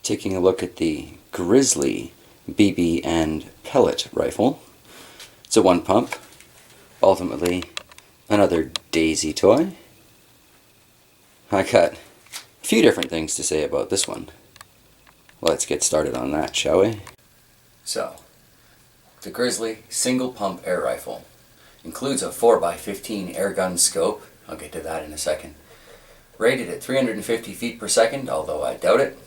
taking a look at the Grizzly BB and pellet rifle. It's a one pump, ultimately another daisy toy. I got a few different things to say about this one. Let's get started on that, shall we? So, the Grizzly single pump air rifle includes a 4x15 airgun scope. I'll get to that in a second. Rated at 350 feet per second, although I doubt it.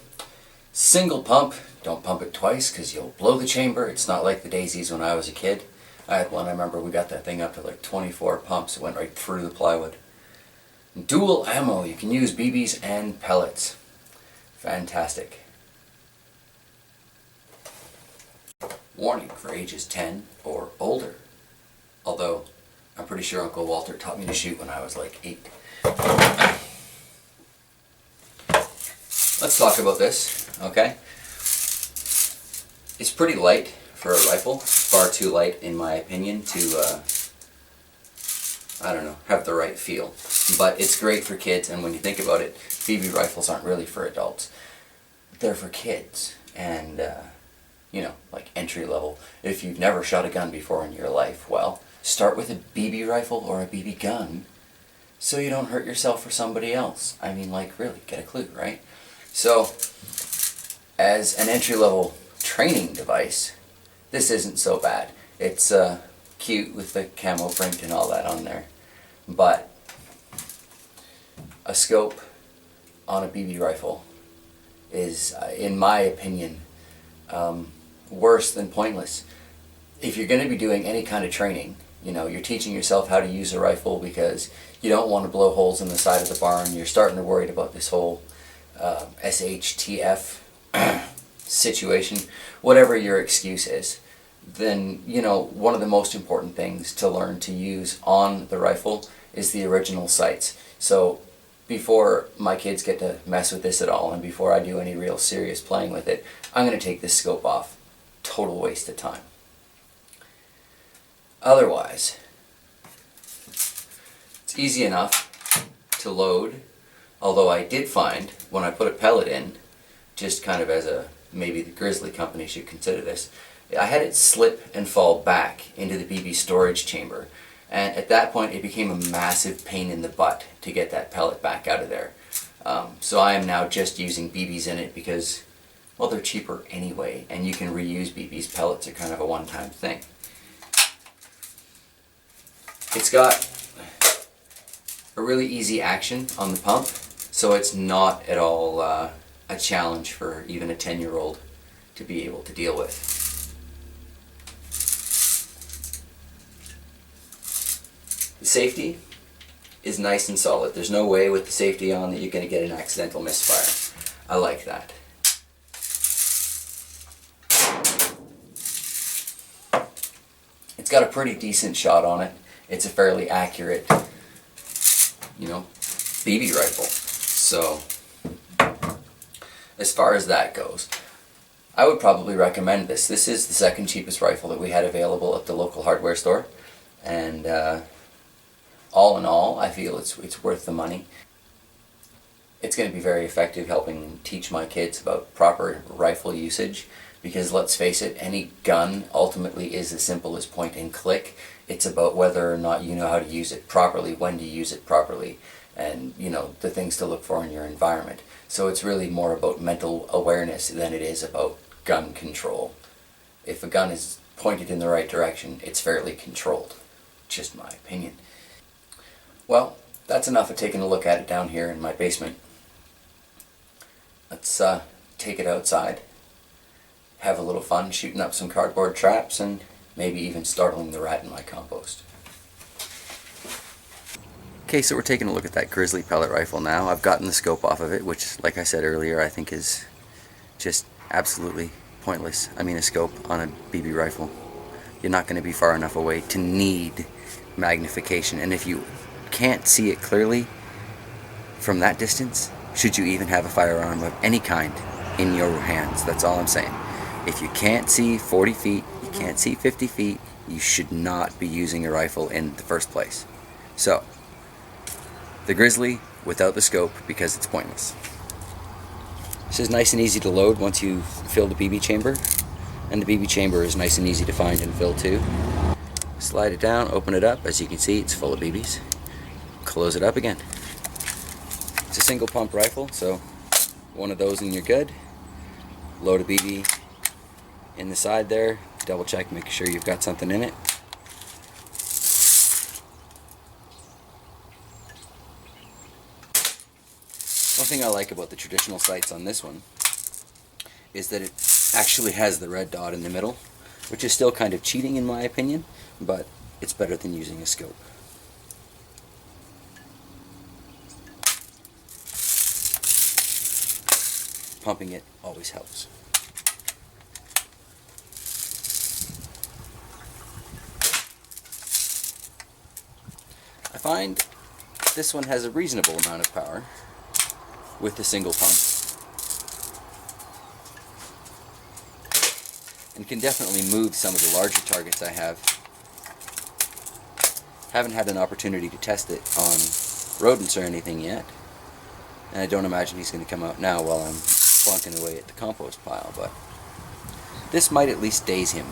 Single pump, don't pump it twice because you'll blow the chamber. It's not like the daisies when I was a kid. I had one, I remember we got that thing up to like 24 pumps. It went right through the plywood. Dual ammo, you can use BBs and pellets. Fantastic. Warning for ages 10 or older. Although, I'm pretty sure Uncle Walter taught me to shoot when I was like 8. Let's talk about this, okay? It's pretty light for a rifle. Far too light, in my opinion, to, I don't know, have the right feel. But it's great for kids, and when you think about it, BB rifles aren't really for adults. They're for kids, and, you know, like entry level. If you've never shot a gun before in your life, well, start with a BB rifle or a BB gun so you don't hurt yourself or somebody else. I mean, like, really, get a clue, right? So, as an entry-level training device, this isn't so bad. It's cute with the camo print and all that on there. But a scope on a BB rifle is, in my opinion, worse than pointless. If you're going to be doing any kind of training, you know, you're teaching yourself how to use a rifle because you don't want to blow holes in the side of the barn, you're starting to worry about this whole SHTF situation, whatever your excuse is, then, you know, one of the most important things to learn to use on the rifle is the original sights. So before my kids get to mess with this at all, and before I do any real serious playing with it, I'm going to take this scope off. Total waste of time. Otherwise, it's easy enough to load, although I did find when I put a pellet in, just kind of as a, maybe the Grizzly company should consider this, I had it slip and fall back into the BB storage chamber, and at that point it became a massive pain in the butt to get that pellet back out of there. So I am now just using BBs in it because, well, they're cheaper anyway, and you can reuse BBs. Pellets are kind of a one-time thing. It's got a really easy action on the pump, so it's not at all a challenge for even a 10-year-old to be able to deal with. The safety is nice and solid. There's no way with the safety on that you're going to get an accidental misfire. I like that. It's got a pretty decent shot on it. It's a fairly accurate, you know, BB rifle. So, as far as that goes, I would probably recommend this. This is the second cheapest rifle that we had available at the local hardware store. And all in all, I feel it's worth the money. It's going to be very effective helping teach my kids about proper rifle usage. Because let's face it, any gun ultimately is as simple as point and click. It's about whether or not you know how to use it properly, when to use it properly, and, you know, the things to look for in your environment. So it's really more about mental awareness than it is about gun control. If a gun is pointed in the right direction, it's fairly controlled. Just my opinion. Well, that's enough of taking a look at it down here in my basement. Let's take it outside. Have a little fun shooting up some cardboard traps and maybe even startling the rat in my compost. Okay, so we're taking a look at that Grizzly pellet rifle now. I've gotten the scope off of it, which, like I said earlier, I think is just absolutely pointless. I mean, a scope on a BB rifle. You're not going to be far enough away to need magnification, and if you can't see it clearly from that distance, should you even have a firearm of any kind in your hands? That's all I'm saying. If you can't see 40 feet, you can't see 50 feet, you should not be using a rifle in the first place. So, the Grizzly without the scope because it's pointless. This is nice and easy to load once you fill the BB chamber, and the BB chamber is nice and easy to find and fill too. Slide it down, open it up. As you can see, it's full of BBs. Close it up again. It's a single pump rifle, so one of those and you're good. Load a BB in the side there. Double check, make sure you've got something in it. One thing I like about the traditional sights on this one is that it actually has the red dot in the middle, which is still kind of cheating in my opinion, but it's better than using a scope. Pumping it always helps. I find this one has a reasonable amount of power with the single pump, and can definitely move some of the larger targets I have. Haven't had an opportunity to test it on rodents or anything yet, and I don't imagine he's going to come out now while I'm plonking away at the compost pile, but this might at least daze him.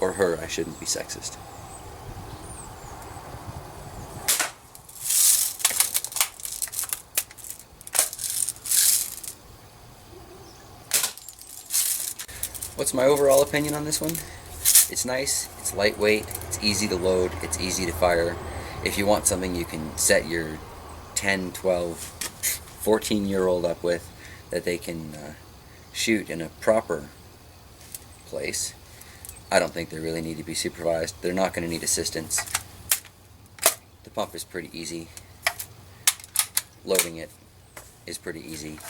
Or her, I shouldn't be sexist. What's my overall opinion on this one? It's nice, it's lightweight, it's easy to load, it's easy to fire. If you want something you can set your 10, 12, 14-year-old up with, that they can shoot in a proper place, I don't think they really need to be supervised. They're not going to need assistance. The pump is pretty easy. Loading it is pretty easy.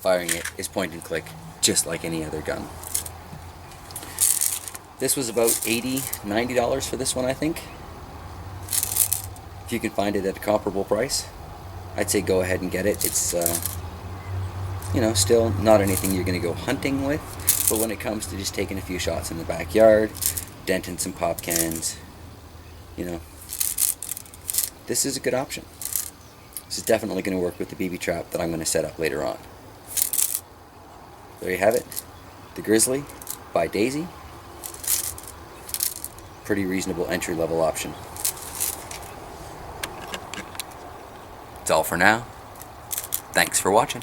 Firing it is point and click, just like any other gun. This was about $80, $90 for this one, I think. If you can find it at a comparable price, I'd say go ahead and get it. It's, you know, still not anything you're going to go hunting with, but when it comes to just taking a few shots in the backyard, denting some pop cans, you know, this is a good option. This is definitely going to work with the BB trap that I'm going to set up later on. There you have it, the Grizzly by Daisy. Pretty reasonable entry-level option. That's all for now. Thanks for watching.